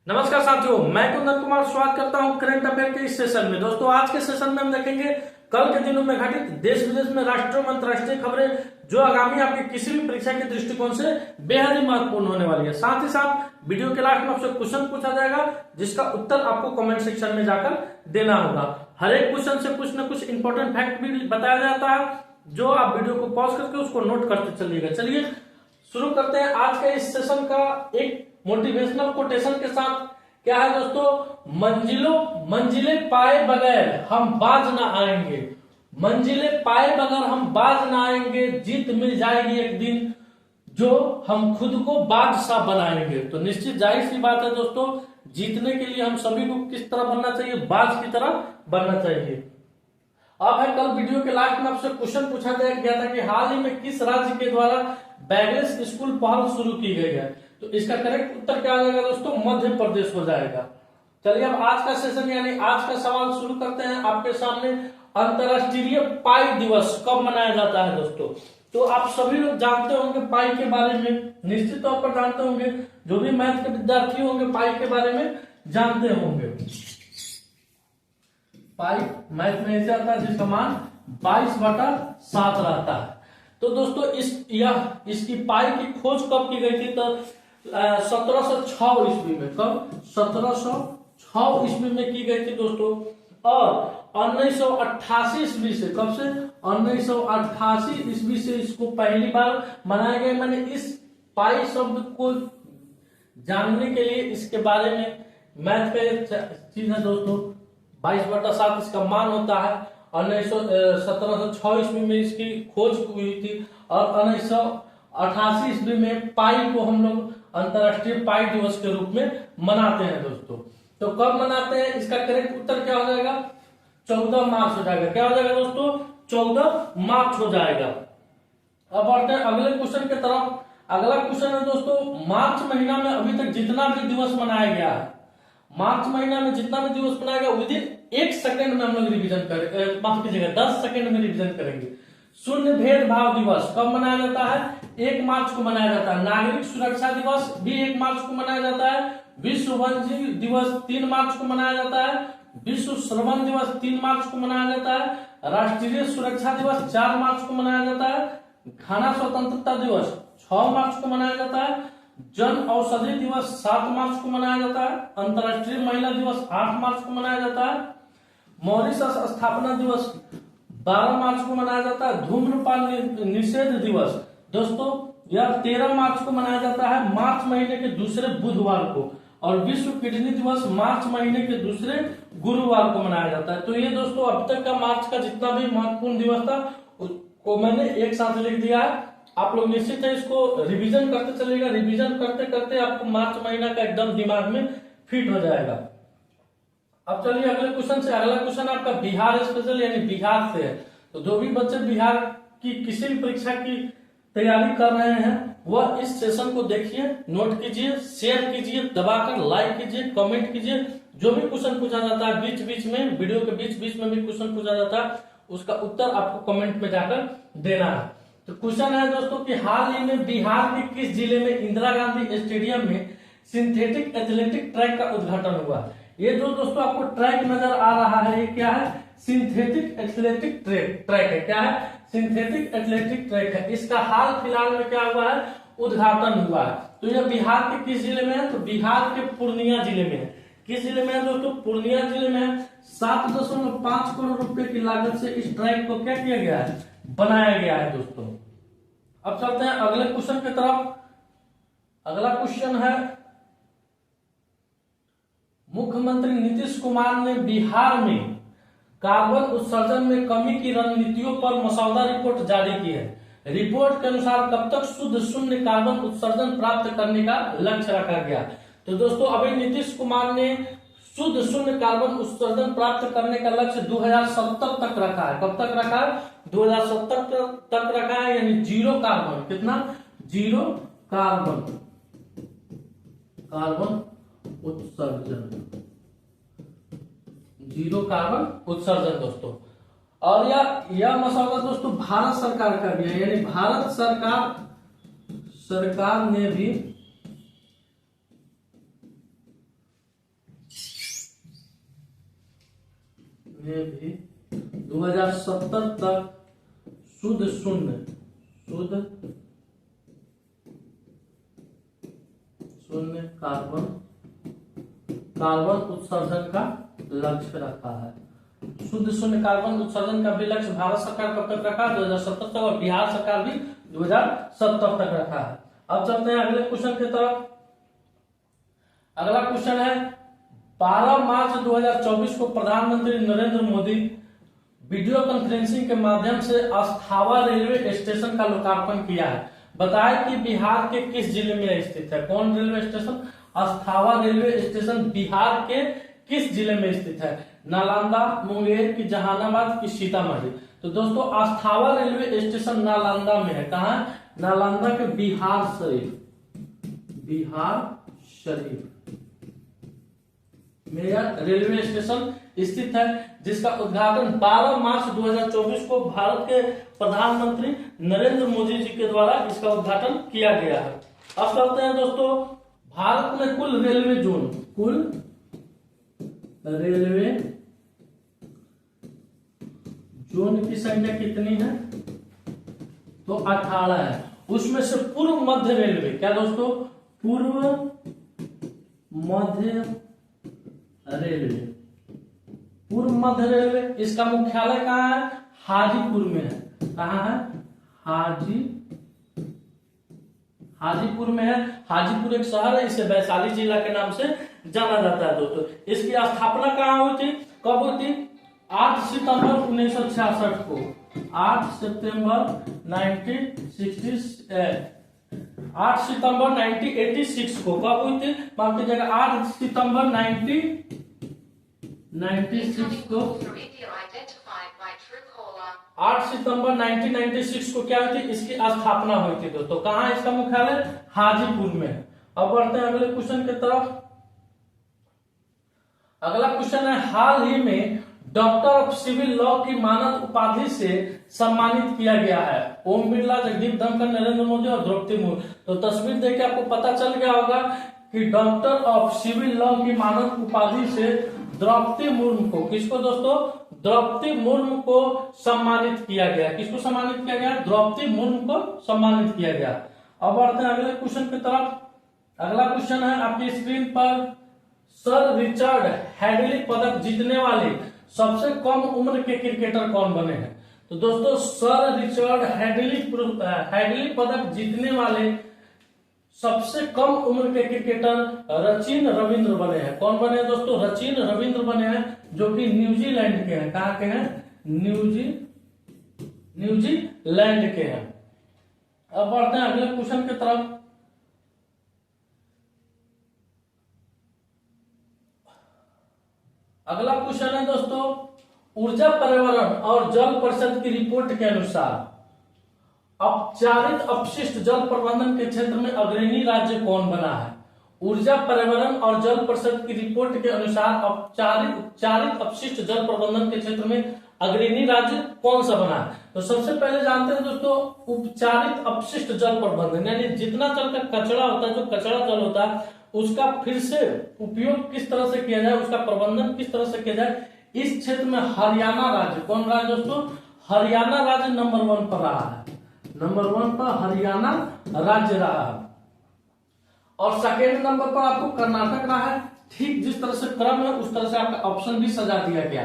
नमस्कार साथियों, मैं कुंदन कुमार स्वागत करता हूं करंट अफेयर के इस सेशन में। दोस्तों, आज के सेशन में हम देखेंगे कल के दिनों में घटित देश विदेश में राष्ट्रीय और अंतर्राष्ट्रीय खबरें जो आगामी आपकी किसी भी परीक्षा के दृष्टिकोण से बेहद ही महत्वपूर्ण होने वाली है। साथ ही साथ वीडियो के लास्ट में आपसे क्वेश्चन पूछा जाएगा जिसका उत्तर आपको कमेंट सेक्शन में जाकर देना होगा। हर एक क्वेश्चन से कुछ न कुछ इंपॉर्टेंट फैक्ट भी बताया जाता है जो आप वीडियो को पॉज करके उसको नोट करते चलिएगा। चलिए शुरू करते हैं आज के इस सेशन का एक मोटिवेशनल कोटेशन के साथ। क्या है दोस्तों? मंजिले पाए बगैर हम बाज ना आएंगे। मंजिले पाए बगैर हम बाज ना आएंगे। जीत मिल जाएगी एक दिन जो हम खुद को बादशाह बनाएंगे। तो निश्चित जाहिर सी बात है दोस्तों, जीतने के लिए हम सभी को किस तरह बनना चाहिए? बाज की तरह बनना चाहिए। अब है कल वीडियो के लास्ट में आपसे क्वेश्चन पूछा गया था कि हाल ही में किस राज्य के द्वारा बैगलेस स्कूल पहल शुरू की गई है? तो इसका करेक्ट उत्तर क्या आ जाएगा दोस्तों? मध्य प्रदेश हो जाएगा। चलिए अब आज का सेशन यानी आज का सवाल शुरू करते हैं। आपके सामने अंतरराष्ट्रीय पाई दिवस कब मनाया जाता है दोस्तों? तो आप सभी लोग जानते होंगे पाई के बारे में, निश्चित तौर पर जानते होंगे। जो भी मैथ के विद्यार्थी होंगे पाई के बारे में जानते होंगे। पाई मैथ में ऐसे आता है जिसका मान 22/7 रहता है। तो दोस्तों इसकी पाई की खोज कब की गई थी? तो 1706 ईस्वी में। कब? 1706 ईस्वी में की गई थी दोस्तों। और 1988 ईस्वी से, कब से? 1988 ईस्वी से इसको पहली बार मनाया गया। मैंने इस पाई शब्द को जानने के लिए इसके बारे में मैथ का एक चीज है दोस्तों। 22/7 इसका मान होता है। 1706 ईस्वी में इसकी खोज हुई थी और 1988 ईस्वी में पाई को हम लोग अंतरराष्ट्रीय पाई दिवस के रूप में मनाते हैं दोस्तों। तो कब मनाते हैं? इसका करेक्ट उत्तर क्या हो जाएगा? 14 मार्च हो जाएगा। क्या हो जाएगा दोस्तों? 14 मार्च हो जाएगा। अब बढ़ते हैं अगले क्वेश्चन की तरफ। अगला क्वेश्चन है दोस्तों, मार्च महीना में अभी तक जितना भी दिवस मनाया गया है, मार्च महीना में जितना भी दिवस मनाया गया विद इन 1 सेकंड में हम लोग रिविजन करेंगे। माफ कीजिएगा, 10 सेकंड में रिविजन करेंगे। शून्य भेदभाव दिवस कब मनाया जाता है? 1 मार्च को मनाया जाता है। नागरिक सुरक्षा दिवस भी 1 मार्च को मनाया जाता है। विश्व वन्यजीव दिवस 3 मार्च को मनाया जाता है। विश्व श्रवण दिवस 3 मार्च को मनाया जाता है। राष्ट्रीय सुरक्षा दिवस 4 मार्च को मनाया जाता है। खाना स्वतंत्रता दिवस 6 मार्च को मनाया जाता है। जन औषधि दिवस 7 मार्च को मनाया जाता है। अंतर्राष्ट्रीय महिला दिवस 8 मार्च को मनाया जाता है। मॉरिशस स्थापना दिवस 12 मार्च को मनाया जाता है। धूम्रपान निषेध दिवस दोस्तों यह 13 मार्च को मनाया जाता है, मार्च महीने के दूसरे बुधवार को। और विश्व किडनी दिवस मार्च महीने के दूसरे गुरुवार को मनाया जाता है। तो ये दोस्तों अब तक का मार्च का जितना भी महत्वपूर्ण दिवस था उसको मैंने एक साथ लिख दिया है। आप लोग निश्चित है इसको रिवीजन करते चलिएगा। रिवीजन करते करते आपको मार्च महीना का एकदम दिमाग में फिट हो जाएगा। अब चलिए अगले क्वेश्चन से। अगला क्वेश्चन आपका बिहार स्पेशल यानी बिहार से है। तो जो भी बच्चे बिहार की किसी भी परीक्षा की तैयारी कर रहे हैं वह इस सेशन को देखिए, नोट कीजिए, शेयर कीजिए, दबाकर लाइक कीजिए, कमेंट कीजिए। जो भी क्वेश्चन पूछा जाता है बीच बीच में, वीडियो के बीच बीच में भी क्वेश्चन पूछा जाता है, उसका उत्तर आपको कमेंट में जाकर देना है। तो क्वेश्चन है दोस्तों कि हाल ही में बिहार के किस जिले में इंदिरा गांधी स्टेडियम में सिंथेटिक एथलेटिक ट्रैक का उद्घाटन हुआ? ये जो दोस्तों आपको ट्रैक नजर आ रहा है ये क्या है? सिंथेटिक एथलेटिक ट्रैक है। क्या है? सिंथेटिक एथलेटिक ट्रैक है। इसका हाल फिलहाल में क्या हुआ है? उद्घाटन हुआ है। तो यह बिहार के किस जिले में है? तो बिहार के पूर्णिया जिले में है। किस जिले में है दोस्तों? पूर्णिया जिले में है। 7.5 करोड़ रुपए की लागत से इस ट्रैक को क्या किया गया है? बनाया गया है दोस्तों। अब चलते हैं अगले क्वेश्चन की तरफ। अगला क्वेश्चन है, मुख्यमंत्री नीतीश कुमार ने बिहार में कार्बन उत्सर्जन में कमी की रणनीतियों पर मसौदा रिपोर्ट जारी की है। रिपोर्ट के अनुसार कब तक शुद्ध शून्य कार्बन उत्सर्जन प्राप्त करने का लक्ष्य रखा गया? तो दोस्तों अभी नीतीश कुमार ने शुद्ध शून्य कार्बन उत्सर्जन प्राप्त करने का लक्ष्य 2070 तक रखा है। कब तक रखा है? 2070 तक रखा है, यानी 0 कार्बन। कितना? 0 कार्बन उत्सर्जन, 0 कार्बन उत्सर्जन दोस्तों। और यह मसौदा दोस्तों भारत सरकार का भी है, यानी भारत सरकार ने भी में भी 2070 तक शुद्ध शून्य कार्बन उत्सर्जन का लक्ष्य रखा है। शुद्ध शून्य कार्बन उत्सर्जन का भी लक्ष्य भारत सरकार कब तक रखा है? 2070 तक। और बिहार सरकार भी 2070 तक रखा है। अब चलते हैं अगले क्वेश्चन की तरफ। अगला क्वेश्चन है 12 मार्च 2024 को प्रधानमंत्री नरेंद्र मोदी वीडियो कॉन्फ्रेंसिंग के माध्यम से अस्थावा रेलवे स्टेशन का लोकार्पण किया है। बताएं कि बिहार के किस जिले में स्थित है? कौन railway station? Asthawan railway station Bihar के किस जिले में स्थित है? नालंदा, मुंगेर की जहानाबाद की सीतामढ़ी? तो दोस्तों अस्थावा रेलवे स्टेशन नालंदा में है। कहा? नालंदा के बिहार शरीफ में रेलवे स्टेशन स्थित है, जिसका उद्घाटन 12 मार्च 2024 को भारत के प्रधानमंत्री नरेंद्र मोदी जी के द्वारा इसका उद्घाटन किया गया है। अब चलते हैं दोस्तों, भारत में कुल रेलवे जोन की संख्या कितनी है? तो 18 है। उसमें से पूर्व मध्य रेलवे, क्या दोस्तों? पूर्व मध्य रेलवे इसका मुख्यालय कहाँ है? हाजीपुर में है। कहाँ है? हाजीपुर में है। हाजीपुर एक शहर है, इसे वैशाली जिला के नाम से जाना जाता है दोस्तों। इसकी स्थापना कहाँ हुई थी? कब हुई थी? 8 सितंबर 1966 को। 8 सितंबर 1986 को। कब हुई थी? माफ कीजिएगा, 8 सितंबर 1996 को। 8 सितंबर 1996 को क्या हुई थी? इसकी स्थापना हुई थी दोस्तों। कहाँ इसका मुख्यालय? हाजीपुर में। अब बढ़ते हैं अगले क्वेश्चन की तरफ। अगला क्वेश्चन है, हाल ही में डॉक्टर ऑफ सिविल लॉ की मानद उपाधि से सम्मानित किया गया है। ओम बिरला, जगदीप धनखड़, नरेंद्र मोदी और द्रौपदी मुर्मू। तो तस्वीर देख के आपको पता चल गया होगा कि डॉक्टर ऑफ सिविल लॉ की मानद उपाधि से द्रौपदी मुर्मू को, किसको दोस्तों? द्रौपदी मुर्मू को सम्मानित किया गया। किसको सम्मानित किया गया? द्रौपदी मुर्मू को सम्मानित किया गया। अब बढ़ते हैं अगले क्वेश्चन की तरफ। अगला क्वेश्चन है आपकी स्क्रीन पर, सर रिचर्ड हैडली पदक जीतने वाले सबसे कम उम्र के क्रिकेटर कौन बने हैं? तो दोस्तों सर रिचर्ड हैडली पदक जीतने वाले सबसे कम उम्र के क्रिकेटर सचिन रविंद्र बने हैं। कौन बने हैं दोस्तों? सचिन रविंद्र बने हैं, जो कि न्यूजीलैंड के हैं। कहाँ के हैं? न्यूजीलैंड के हैं। अब बढ़ते हैं अगले क्वेश्चन की तरफ। अगला क्वेश्चन है दोस्तों, ऊर्जा, पर्यावरण और जल परिषद की रिपोर्ट के अनुसार अपचारित अपशिष्ट जल प्रबंधन के क्षेत्र में अग्रणी राज्य कौन बना है? ऊर्जा, पर्यावरण और जल परिषद की रिपोर्ट के अनुसार उपचारित अपशिष्ट जल प्रबंधन के क्षेत्र में अग्रणी राज्य कौन सा बना है? तो सबसे पहले जानते हैं दोस्तों, उपचारित अपशिष्ट जल प्रबंधन, यानी जितना जल का कचरा होता है, जो कचरा जल होता है, उसका फिर से उपयोग किस तरह से किया जाए, उसका प्रबंधन किस तरह से किया जाए। इस क्षेत्र में हरियाणा राज्य, कौन राज्य दोस्तों? हरियाणा राज्य नंबर 1 पर रहा है। नंबर 1 पर हरियाणा राज्य रहा है। और सेकेंड नंबर पर आपको कर्नाटक रहा है। ठीक जिस तरह से क्रम है उस तरह से आपका ऑप्शन भी सजा दिया गया।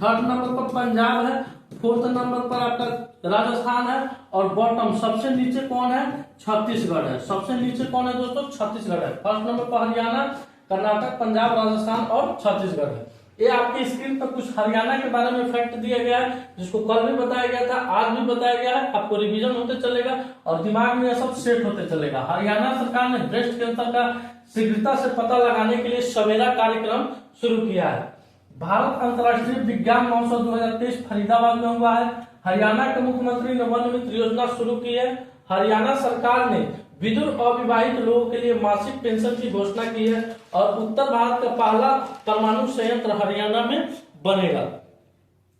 थर्ड नंबर पर पंजाब है। फोर्थ नंबर पर आपका राजस्थान है। और बॉटम सबसे नीचे कौन है? छत्तीसगढ़ है। सबसे नीचे कौन है दोस्तों? छत्तीसगढ़ है। फर्स्ट नंबर पर हरियाणा, कर्नाटक, पंजाब, राजस्थान और छत्तीसगढ़ है। ये आपकी स्क्रीन पर कुछ हरियाणा के बारे में फैक्ट दिया गया है, जिसको कल भी बताया गया था, आज भी बताया गया है। आपको रिवीजन होते चलेगा और दिमाग में सब सेट होते चलेगा। हरियाणा सरकार ने ब्रेस्ट कैंसर का शीघ्रता से पता लगाने के लिए सवेरा कार्यक्रम शुरू किया है। भारत अंतर्राष्ट्रीय विज्ञान महोत्सव 2023 फरीदाबाद में हुआ है। हरियाणा के मुख्यमंत्री ने वन मित्र योजना शुरू की है। हरियाणा सरकार ने विदुर अविवाहित लोगों के लिए मासिक पेंशन की घोषणा की है। और उत्तर भारत का पहला परमाणु संयंत्र हरियाणा में बनेगा।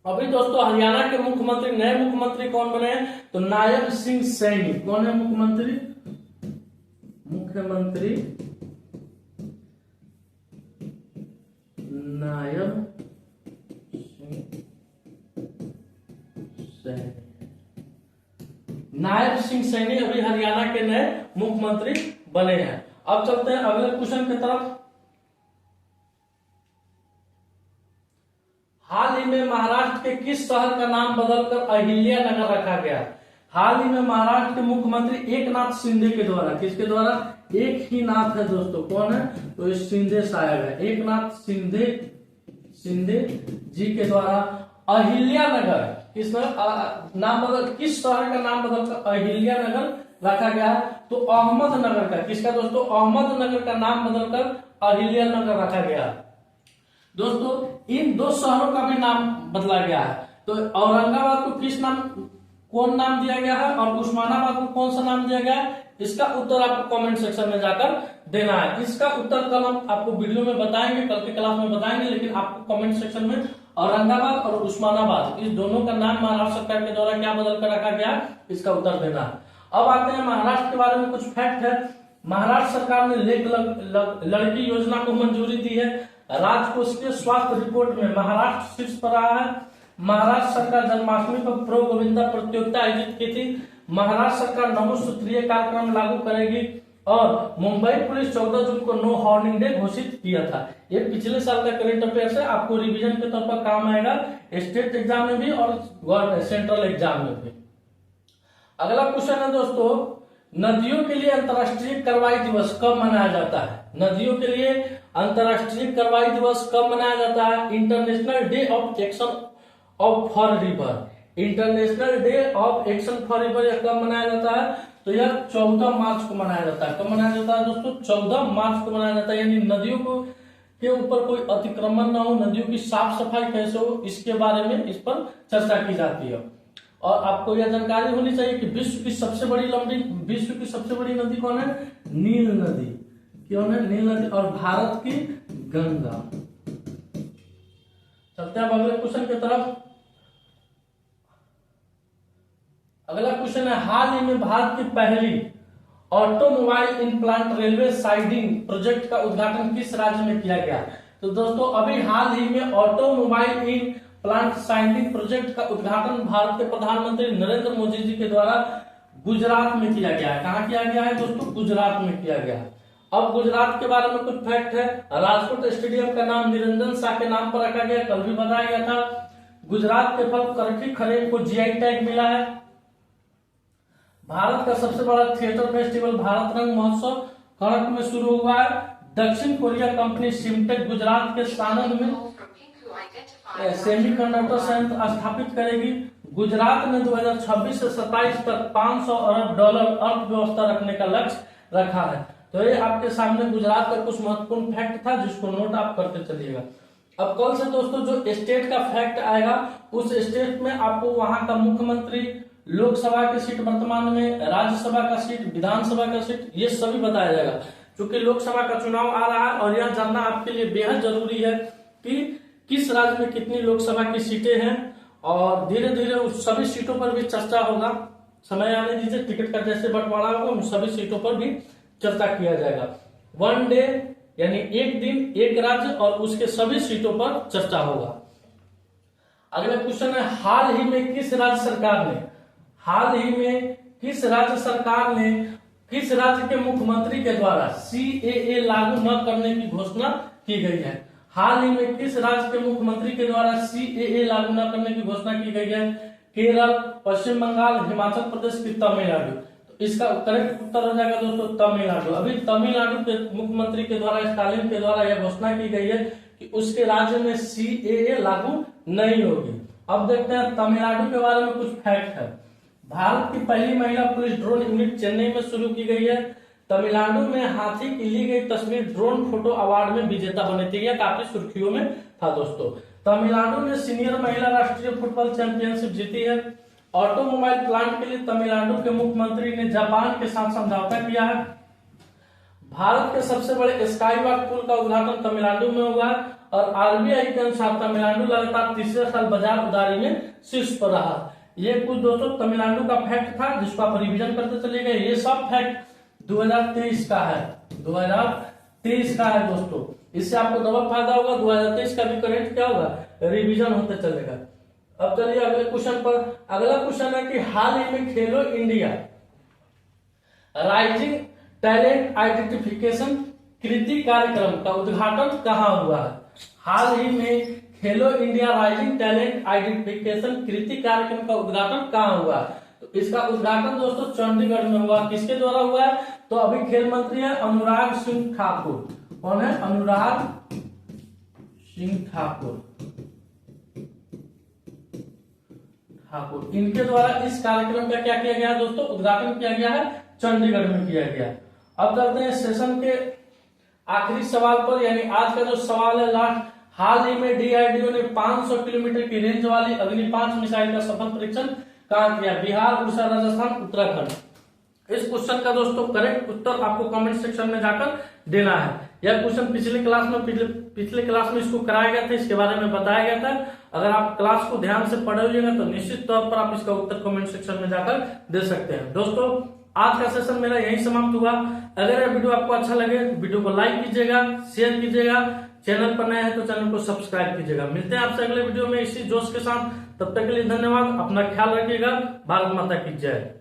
अभी दोस्तों हरियाणा के मुख्यमंत्री, नए मुख्यमंत्री कौन बने हैं? तो नायब सिंह सैनी। कौन है मुख्यमंत्री? नायब सिंह सिंह सैनी अभी हरियाणा के नए मुख्यमंत्री बने हैं। अब चलते हैं अगले क्वेश्चन की तरफ। हाल ही में महाराष्ट्र के किस शहर का नाम बदलकर अहिल्या नगर रखा गया? हाल ही में महाराष्ट्र के मुख्यमंत्री एकनाथ शिंदे के द्वारा, किसके द्वारा? एक ही नाथ है दोस्तों, कौन है? तो ये शिंदे साहब है, एकनाथ शिंदे जी के द्वारा अहिल्या नगर किस नाम बदल, किस शहर का नाम बदलकर अहिल्या नगर रखा गया? तो अहमदनगर का, किसका दोस्तों? अहमदनगर का नाम बदलकर अहिल्या नगर रखा गया। दोस्तों इन दो शहरों का भी नाम बदला गया है। तो औरंगाबाद को किस नाम, कौन नाम दिया गया है और उस्मानाबाद को कौन सा नाम दिया गया है? इसका उत्तर आपको कमेंट सेक्शन में जाकर देना है। इसका उत्तर कल हम आपको वीडियो में बताएंगे, कल के क्लास में बताएंगे, लेकिन आपको कमेंट सेक्शन में औरंगाबाद और उस्मानाबाद इस दोनों का नाम महाराष्ट्र सरकार के द्वारा क्या बदल कर रखा गया, इसका उत्तर देना है। अब आते हैं महाराष्ट्र के बारे में कुछ फैक्ट है। महाराष्ट्र सरकार ने लेख लड़की योजना को मंजूरी दी है। राजकोषीय स्वास्थ्य रिपोर्ट में महाराष्ट्र शीर्ष पर रहा है। महाराष्ट्र सरकार जन्माष्टमी पर प्रो गोविंदा प्रतियोगिता आयोजित की थी। महाराष्ट्र सरकार नवसूत्रीय कार्यक्रम लागू करेगी और मुंबई पुलिस 14 जून को नो हॉर्निंग डे घोषित किया था। ये पिछले साल का करंट अफेयर्स है, आपको रिवीजन के तौर पर काम आएगा स्टेट एग्जाम में भी और सेंट्रल एग्जाम में भी। अगला क्वेश्चन है दोस्तों, नदियों के लिए अंतर्राष्ट्रीय कार्रवाई दिवस कब मनाया जाता है? नदियों के लिए अंतर्राष्ट्रीय कार्रवाई दिवस कब मनाया जाता है? International day of action of for river, international day of action for river यह कब मनाया जाता है? तो यह 14 मार्च को मनाया जाता है। कब मनाया जाता है दोस्तों? 14 मार्च को मनाया जाता है। यानी नदियों को के ऊपर कोई अतिक्रमण ना हो, नदियों की साफ सफाई कैसे हो, इसके बारे में इस पर चर्चा की जाती है। और आपको यह जानकारी होनी चाहिए कि विश्व की सबसे बड़ी नदी कौन है? नील नदी। कौन है? नील नदी। और भारत की गंगा। चलते हैं अगले क्वेश्चन की तरफ। अगला क्वेश्चन है, हाल ही में भारत की पहली automobile in plant railway siding project का उद्घाटन किस राज्य में किया गया? तो दोस्तों अभी हाल ही में automobile in plant siding project का उद्घाटन भारत के प्रधानमंत्री नरेंद्र मोदी जी के द्वारा गुजरात में किया गया है। कहाँ किया गया है दोस्तों? गुजरात में किया गया है। अब गुजरात के बारे में कुछ फैक्ट है। राजकोट स्टेडियम का नाम निरंजन शाह के नाम पर रखा गया, कल भी बताया गया था। गुजरात के फल करठी खरेब को जीआई टैग मिला है। भारत का सबसे बड़ा थिएटर फेस्टिवल भारत रंग महोत्सव कड़क में शुरू हुआ है। दक्षिण कोरिया कंपनी सिमटेक गुजरात के सानंद में सेमीकंडक्टर संयंत्र स्थापित करेगी। गुजरात ने 2026 से 27 तक $500 अरब अर्थव्यवस्था रखने का लक्ष्य रखा है। तो ये आपके सामने गुजरात का कुछ महत्वपूर्ण फैक्ट था, जिसको नोट आप करते चलिएगा। अब कल से दोस्तों जो स्टेट का फैक्ट आएगा, उस स्टेट में आपको वहां का मुख्यमंत्री, लोकसभा की सीट वर्तमान में, राज्यसभा का सीट, विधानसभा का सीट, ये सभी बताया जाएगा। क्योंकि लोकसभा का चुनाव आ रहा है और यह जानना आपके लिए बेहद जरूरी है कि किस राज्य में कितनी लोकसभा की सीटें हैं। और धीरे धीरे उस सभी सीटों पर भी चर्चा होगा। समय आने दीजिए, टिकट का जैसे बंटवारा होगा उन सभी सीटों पर भी चर्चा किया जाएगा। वन डे यानी एक दिन एक राज्य और उसके सभी सीटों पर चर्चा होगा। अगला क्वेश्चन है, हाल ही में किस राज्य राज्य के मुख्यमंत्री के द्वारा CAA लागू न करने की घोषणा की गई है? हाल ही में किस राज्य के मुख्यमंत्री के द्वारा CAA लागू न करने की घोषणा की गई है? केरल, पश्चिम बंगाल, हिमाचल प्रदेश की तमिलनाडु। तो इसका करेक्ट उत्तर हो जाएगा दोस्तों तमिलनाडु। अभी तमिलनाडु के मुख्यमंत्री के द्वारा, स्टालिन के द्वारा यह घोषणा की गई है कि उसके राज्य में CAA लागू नहीं होगी। अब देखते हैं तमिलनाडु के बारे में कुछ फैक्ट है। भारत की पहली महिला पुलिस ड्रोन यूनिट चेन्नई में शुरू की गई है। तमिलनाडु में हाथी की ली गई तस्वीर ड्रोन फोटो अवार्ड में विजेता बनी थी। यह काफी सुर्खियों में था दोस्तों। तमिलनाडु ने सीनियर महिला राष्ट्रीय फुटबॉल चैंपियनशिप जीती है। ऑटोमोबाइल प्लांट के लिए तमिलनाडु के मुख्यमंत्री ने जापान के साथ समझौता किया है। भारत के सबसे बड़े स्काई वॉक पुल का उद्घाटन तमिलनाडु में हुआ है। और RBI के अनुसार तमिलनाडु लगातार तीसरे साल बाजार उदारी में शीर्ष पर रहा। ये कुछ दोस्तों तमिलनाडु का फैक्ट था, जिसको आप रिवीजन करते चले गए। ये सब फैक्ट 2023 का है, 2023 का है दोस्तों। इससे आपको डबल फायदा होगा, 2023 का भी करेंट क्या होगा, रिवीजन होते चलेगा। अब चलिए अगले क्वेश्चन पर। अगला क्वेश्चन है कि हाल ही में राइजिंग टैलेंट आइडेंटिफिकेशन कृति कार्यक्रम का उद्घाटन कहाँ हुआ है? हाल ही में खेलो इंडिया राइजिंग टैलेंट आइडेंटिफिकेशन कृति कार्यक्रम का उद्घाटन कहाँ हुआ है? तो इसका उद्घाटन दोस्तों चंडीगढ़ में हुआ। किसके द्वारा हुआ है? तो अभी खेल मंत्री है अनुराग सिंह ठाकुर। कौन है? अनुराग सिंह ठाकुर। इनके द्वारा इस कार्यक्रम का क्या किया गया दोस्तों? उद्घाटन किया गया है, चंडीगढ़ में किया गया। अब करते हैं सेशन के आखिरी सवाल पर, यानी आज का जो सवाल है लास्ट। हाल ही में डीआरडीओ ने 500 किलोमीटर की रेंज वाली अग्नि 5 मिसाइल का सफल परीक्षण कहाँ किया? बिहार, उड़ीसा, राजस्थान, उत्तराखंड। इस क्वेश्चन का दोस्तों करेक्ट उत्तर आपको कमेंट सेक्शन में जाकर देना है। यह क्वेश्चन पिछले क्लास में इसको कराया गया था, इसके बारे में बताया गया था। अगर आप क्लास को ध्यान से पढ़ लीजिएगा तो निश्चित तौर पर आप इसका उत्तर कमेंट सेक्शन में जाकर दे सकते हैं। दोस्तों आज का सेशन मेरा यही समाप्त हुआ। अगर यह वीडियो आपको अच्छा लगे वीडियो को लाइक कीजिएगा, शेयर कीजिएगा, चैनल पर नए हैं तो चैनल को सब्सक्राइब कीजिएगा। मिलते हैं आपसे अगले वीडियो में इसी जोश के साथ। तब तक के लिए धन्यवाद, अपना ख्याल रखिएगा। भारत माता की जय।